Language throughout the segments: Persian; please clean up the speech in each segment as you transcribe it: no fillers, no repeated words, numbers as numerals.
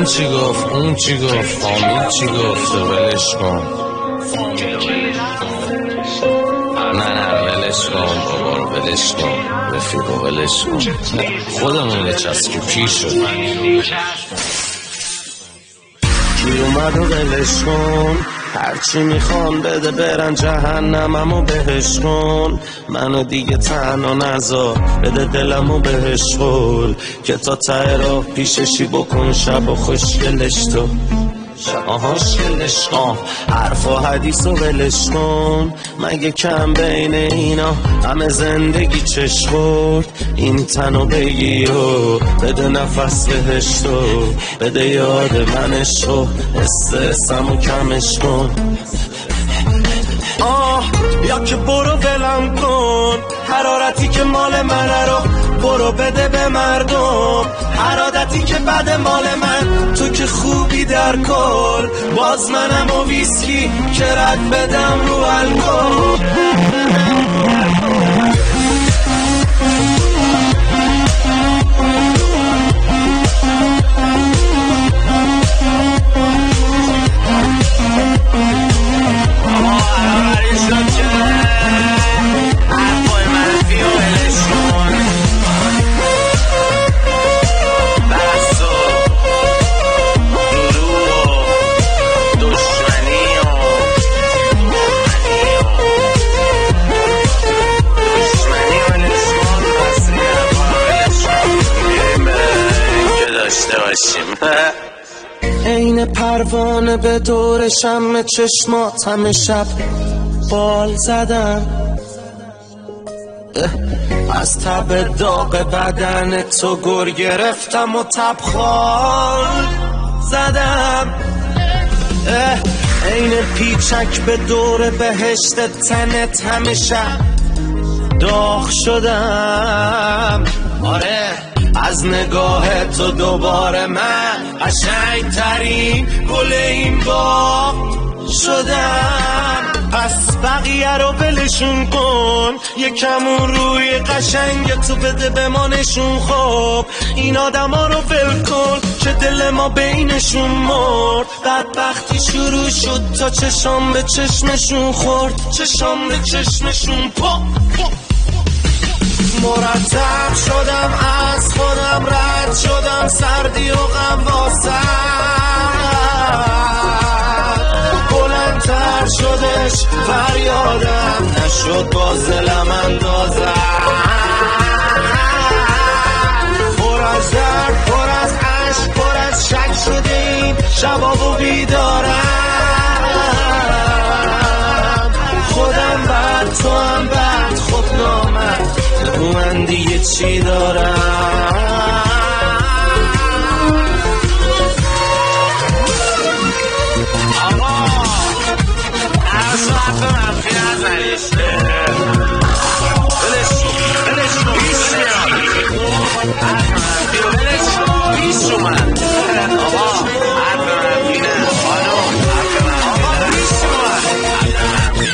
چی گفت اون چی گفت فامیل چی گفت ولش کن نه ولش کن بابا رو ولش کن رفیقو ولش کن خودمون چسب پیر شد گیر اومد و ولش کن هرچی میخوان بده برن جهنممو بهش کن منو دیگه تنها نذار بده دلمو بهش خور که تا ته راه پیششی بکن شب و خوشگلش تو خوشگلش کن حرف و حدیث و ولش کن مگه کم بین اینا همه زندگی چش خورد این تنو بگیر و بده نفس بهش تو بده یاد منش تو استرسمو کمش کن یا که برو ولم کن حرارتی که مال منه رو برو بده به مردم هر عادتی که بد مال من تو که خوبی در کل باز منم و ویسکی که رد بدم رو الکل این پروانه به دور شم چشمات همه شب بال زدم از تب داغ بدن تو گر گرفتم و تبخال زدم این پیچک به دور بهشت تنت همه شب داغ شدم آره از نگاه تو دوباره من قشنگ ترین گل این باغ شدم پس بقیه رو ولشون کن یکم اون روی قشنگ تو بده به ما نشون خب این آدم ها رو ول کن که دل ما بینشون مرد بدبختی شروع شد تا چشام به چشمشون خورد چشام به چشمشون مرتب شدم از خودم رد شدم سردی و غم واسد بلندتر شدش فریادم نشد باز دلم اندازم پر از درد پر از عشق پر از شک شده این شباب و بیدارم خودم بد تو هم بد خود نامد رو من دیگه چی دارم آقا از وقت منفی نزنیشته بلش پیش اومد آقا حرف منفی نه خانم حرف منفی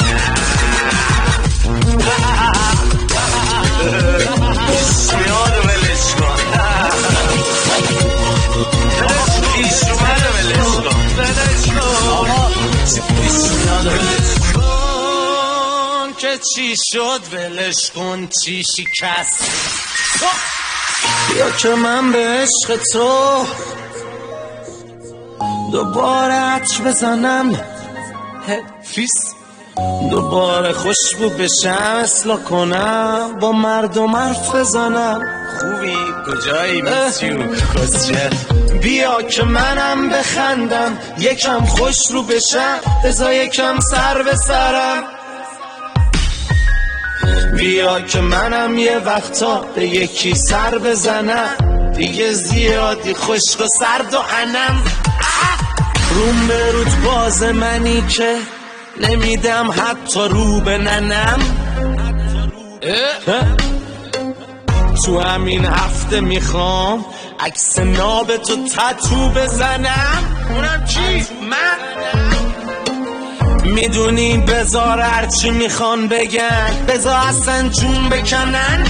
که چی شد ولش کن چی شکست یا که من به عشق تو دوباره عطر بزنم فیس دوباره خوشبو بشم اصلاح کنم با مردم حرف بزنم خوبی کجایی میسیو کسچه بیا که منم بخندم یکم خوش رو بشم بذار یکم سر به سرم بیا که منم یه وقتا به یکی سر بزنم دیگه زیادی خشک و سرد و انم روم به رود باز منی که نمیدم حتی رو به ننم تو همین هفته میخوام عکس ناب تو تتو بزنم اونم چی؟ من میدونی بذار هرچی میخوان بگن بذار اصلا جون بکنن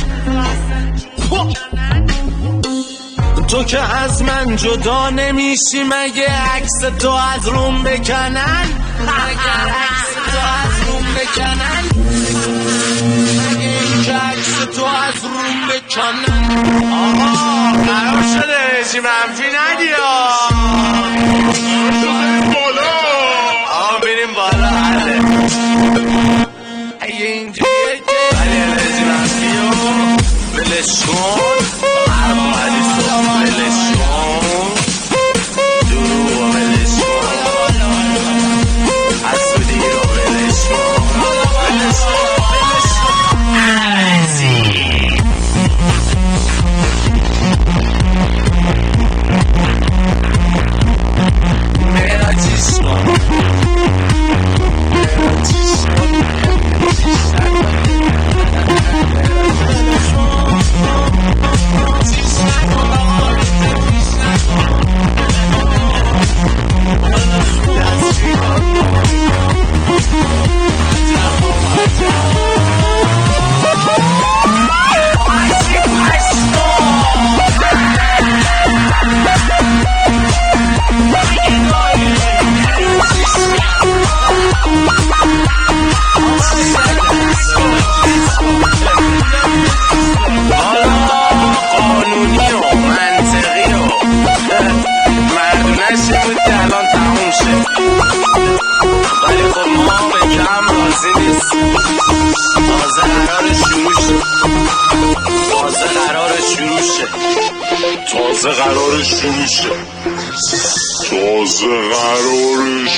تو که از من جدا نمیشی، مگه عکس تو از روم بکنن؟ مگه عکس تو از روم بکنن؟ مگه این که عکس تو از روم بکنن؟ آقا قرار شده رژیم منفی ندی بالا. آقا بریم بالا. حله اگه اینجوریه که ولی رژیم منفی رو بلش کن، عربالی صبح بلش کن، درو بلش کن، حسودی رو بلش کن، بلش کن، بلش کن. عزیز میرا چیز کن، میرا چیز کن، ولی خب ما به کم راضی نیست. تازه قرار شروع شه، تازه قرار شروع شه، تازه قرار شروع شه، تازه قرار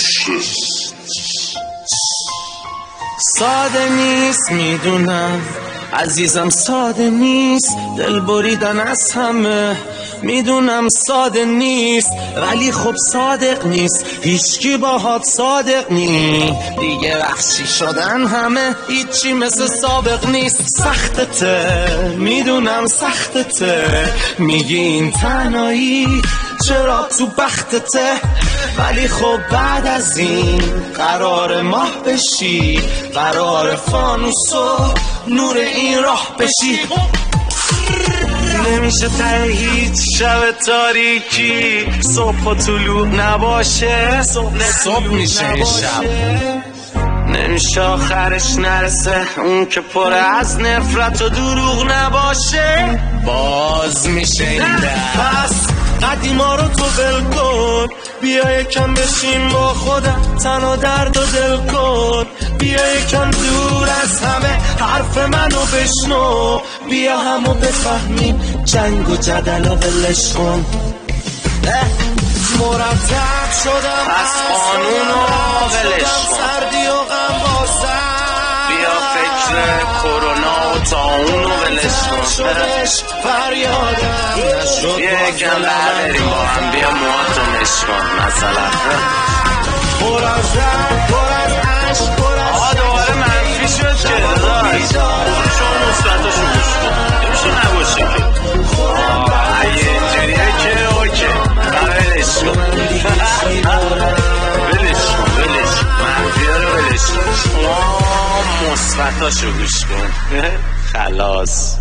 شروع شه. ساده نیست میدونم عزیزم، ساده نیست دل بریدن از همه، میدونم ساده نیست ولی خب صادق نیست، هیچکی باهات صادق نیست دیگه، وحشی شدن همه هیچی مثل سابق نیست. سختته میدونم سختته، میگی این تنهایی چرا تو بختته، ولی خب بعد از این قرار ماه بشی، قرار فانوس و نور این راه بشی. نمیشه ته هیچ شب تاریکی صبح و طلوع نباشه، صبح میشه این شب، نمیشه آخرش نرسه اون که پر از نفرت و دروغ نباشه، باز میشه این پس قدیما رو تو ول کن، بیا یکم بشین با خودم تن و درد و دل کن، بیا یکم دور از همه حرف منو بشنو، بیا همو بفهمیم جنگ و جدل و ولش کن. مرتب شدم پس قانون رو ولش کن، سردی و غم بازم، بیا فکر کرونا و طاعون رو ولش کن، بیا یکم بریم با هم، بیا موهاتو نشکن مثلا. آقا دوباره منفی شد که داداش، شما مثبتاشو گوش کن، نمیشه نباشه که اگه اینجوریه که اوکی ولش کن، ولش کن، ولش منفی رو ولش کن، شما مثبتاشو گوش کن خلاص.